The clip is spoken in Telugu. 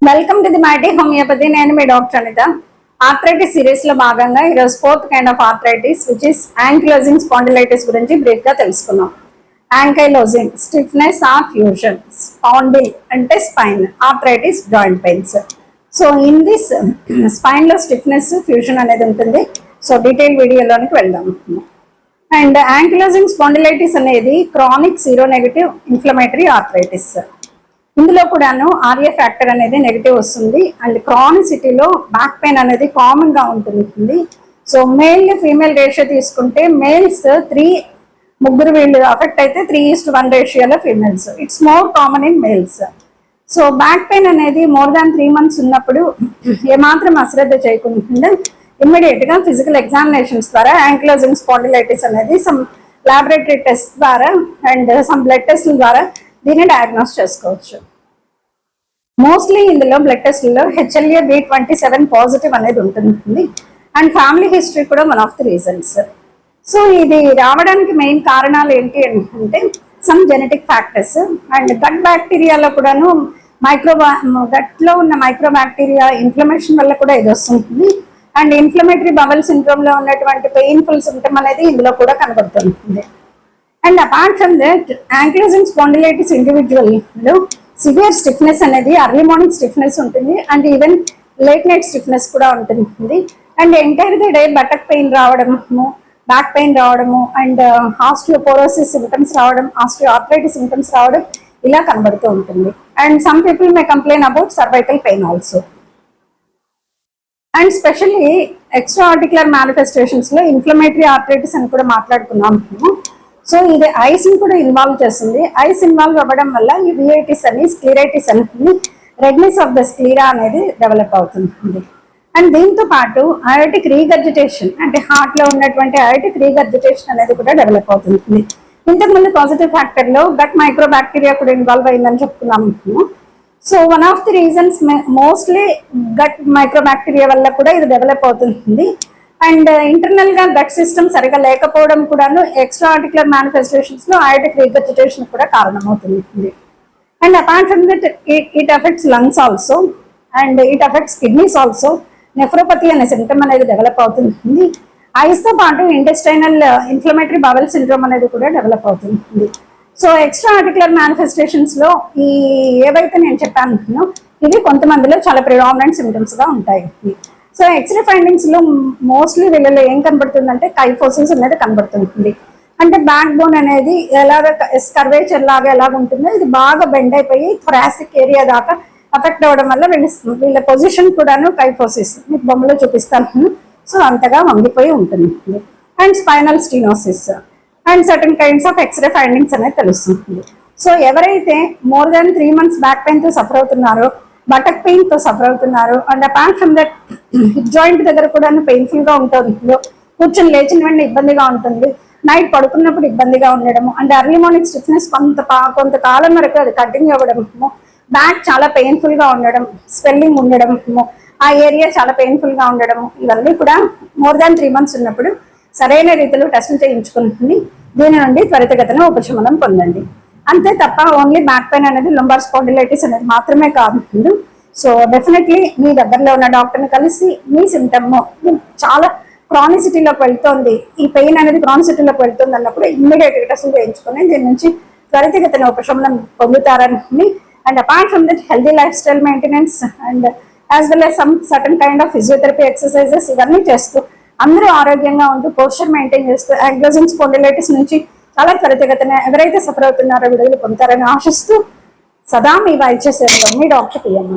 Welcome to the mighty homeopathy. నేను మీ డాక్టర్ అనిత. ఆర్థరైటిస్ సిరీస్ లో భాగంగా ఈరోజు fourth kind of arthritis which is ankylosing spondylitis గురించి బ్రీఫ్ గా తెలుసుకుందాం. యాంకైలోజింగ్ స్టిఫ్నెస్ ఆర్ ఫ్యూజన్, స్పాండిల్ అంటే spine, arthritis joint pains. So in this spine లో స్టిఫ్నెస్ ఫ్యూజన్ అనేది ఉంటుంది. సో డీటెయిల్ వీడియోలోనికి వెళ్దాం. అండ్ యాంకిలోజింగ్ స్పాండిలైటిస్ అనేది క్రానిక్ సీరోనెగటివ్ ఇన్ఫ్లమేటరీ ఆర్థరైటిస్. ఇందులో కూడాను ఆర్ఏ ఫ్యాక్టర్ అనేది నెగిటివ్ వస్తుంది. అండ్ క్రానిసిటీలో బ్యాక్ పెయిన్ అనేది కామన్ గా ఉంటుంది. సో మేల్ ఫీమేల్ రేషియో తీసుకుంటే మేల్స్ 3 వీళ్ళు అఫెక్ట్ అయితే 3:1 రేషియోలో females. It's more common in males. So back pain అనేది మోర్ దాన్ 3 months ఉన్నప్పుడు ఏమాత్రం అశ్రద్ధ చేయకుండా ఇమ్మీడియట్ గా ఫిజికల్ ఎగ్జామినేషన్స్ ద్వారా యాంకిలోజింగ్ స్పాండిలైటిస్ అనేది సమ్ లాబొరేటరీ టెస్ట్ ద్వారా అండ్ సమ్ బ్లడ్ టెస్ట్ల ద్వారా దీన్ని డయాగ్నోస్ చేసుకోవచ్చు. మోస్ట్లీ ఇందులో బ్లడ్ టెస్ట్లో HLA-B27 పాజిటివ్ అనేది ఉంటుంది. అండ్ ఫ్యామిలీ హిస్టరీ కూడా one of the reasons. So ఇది రావడానికి మెయిన్ కారణాలు ఏంటి అంటే some genetic factors and gut బ్యాక్టీరియాలో కూడాను గట్లో ఉన్న మైక్రో బ్యాక్టీరియా ఇన్ఫ్లమేషన్ వల్ల కూడా ఇది వస్తుంది. అండ్ ఇన్ఫ్లమేటరీ బవల్ సిండ్రోమ్ లో ఉన్నటువంటి పెయిన్ఫుల్ సిమ్టమ్ అనేది ఇందులో కూడా కనబడుతుంది. And apart from that ankylosing spondylitis individual లో సివియర్ స్టిఫ్నెస్ అనేది ఎర్లీ మార్నింగ్ స్టిఫ్నెస్ ఉంటుంది. And even late night stiffness కూడా ఉంటుంది. And entire the day buttock pain రావడము, బ్యాక్ పెయిన్ రావడము, అండ్ ఆస్టియోపోరోసిస్ సిమ్టమ్స్ రావడం, ఆస్టియోఆర్థరైటిస్ సిమ్టమ్స్ రావడం ఇలా కనబడుతూ ఉంటుంది. And some people may complain about cervical pain also. And specially extra articular manifestations లో ఇన్ఫ్లమేటరీ ఆర్థరైటిస్ అని కూడా మాట్లాడుకున్నాం. సో ఇది ఐస్ ని కూడా ఇన్వాల్వ్ చేస్తుంది. ఐస్ ఇన్వాల్వ్ అవ్వడం వల్ల ఈ విఐటిస్ అని స్క్లీరైటిస్ అని రెడ్నెస్ ఆఫ్ ద స్క్లీరా అనేది డెవలప్ అవుతుంది. అండ్ దీంతో పాటు అయోటిక్ రీగర్జిటేషన్ అంటే హార్ట్ లో ఉన్నటువంటి అయోటిక్ రీగర్జిటేషన్ అనేది కూడా డెవలప్ అవుతుంది. ఇంతకుముందు పాజిటివ్ ఫ్యాక్టర్ లో గట్ మైక్రో బ్యాక్టీరియా కూడా ఇన్వాల్వ్ అయిందని చెప్పుకున్నాము. So one of the reasons mostly gut micro bacteria వల్ల కూడా ఇది డెవలప్ అవుతుంది. అండ్ ఇంటర్నల్ గా గట్ సిస్టమ్ సరిగా లేకపోవడం కూడాను ఎక్స్ట్రా ఆర్టికులర్ మేనిఫెస్టేషన్స్ లో అయోటిక్ రీగర్జిటేషన్ కూడా కారణమవుతుంది. And apart from that it affects lungs also and it affects kidneys also. Nephropathy అనే సిమ్టమ్ అనేది డెవలప్ అవుతుంది. ఐస్ తో పాటు ఇంటెస్టైనల్ ఇన్ఫ్లమేటరీ బవల్ సిండ్రోమ్ అనేది కూడా డెవలప్ అవుతుంది. సో ఎక్స్ట్రా ఆర్టికులర్ మేనిఫెస్టేషన్స్ లో ఈ ఏవైతే నేను చెప్పాను ఇవి కొంతమందిలో చాలా ప్రిడామినెంట్ సిమ్టమ్స్ గా ఉంటాయి. సో ఎక్స్రే ఫైండింగ్స్ లో మోస్ట్లీ వీళ్ళలో ఏం కనబడుతుందంటే కైఫోసిస్ అనేది కనబడుతుంది. అంటే బ్యాక్ బోన్ అనేది ఎలాగ కర్వేచర్ లాగా ఎలాగ ఉంటుందో ఇది బాగా బెండ్ అయిపోయి థొరాసిక్ ఏరియా దాకా అఫెక్ట్ అవ్వడం వల్ల వీళ్ళ పొజిషన్ కూడాను కైఫోసిస్ మీకు బొమ్మలో చూపిస్తాను. సో అంతగా వంగిపోయి ఉంటుంది. And spinal stenosis and certain kinds of X ray findings అనేది తెలుస్తుంది. సో ఎవరైతే more than 3 months back pain తో సఫర్ అవుతున్నారో, బటక్ పెయిన్ తో సఫర్ అవుతున్నారు, and apart from that hip joint దగ్గర కూడా పెయిన్ఫుల్ గా ఉంటుంది, కూర్చొని లేచిన వెంటనే ఇబ్బందిగా ఉంటుంది, నైట్ పడుకున్నప్పుడు ఇబ్బందిగా ఉండడము, అండ్ ఎర్లీ మార్నింగ్ స్టిఫ్నెస్ కొంతకాలం వరకు అది కంటిన్యూ అవ్వడము, బ్యాక్ చాలా పెయిన్ఫుల్ గా ఉండడం, స్వెల్లింగ్ ఉండడము, ఆ ఏరియా చాలా పెయిన్ఫుల్ గా ఉండడము, ఇవన్నీ కూడా మోర్ దాన్ 3 months ఉన్నప్పుడు సరైన రీతిలో టెస్టులు చేయించుకుని దీని నుండి త్వరితగతిన ఉపశమనం పొందండి. అంతే తప్ప ఓన్లీ బ్యాక్ పెయిన్ అనేది లంబార్ స్పాండిలైటిస్ అనేది మాత్రమే కాదు. సో డెఫినెట్లీ మీ దగ్గరలో ఉన్న డాక్టర్ని కలిసి మీ సిమ్టమ్ చాలా క్రానిసిటీలోకి వెళ్తుంది, ఈ పెయిన్ అనేది క్రానిసిటీలోకి వెళ్తుంది అన్నప్పుడు ఇమ్మీడియట్ టెస్టులు చేయించుకొని దీని నుంచి త్వరితగతిన ఉపశమనం పొందుతారని. And apart from that healthy life style maintenance and as well as some certain kind of physiotherapy exercises ఇవన్నీ చేస్తూ అందరూ ఆరోగ్యంగా ఉంటూ పోస్చర్ మెయింటైన్ చేస్తూ యాంకిలోజింగ్ స్పాండిలైటిస్ నుంచి చాలా త్వరితగతిన ఎవరైతే సఫర్ అవుతున్నారో విడుదల పొందుతారని ఆశిస్తూ సదా మీ వైద్య సేవలో మీ డాక్టర్ పిఎం.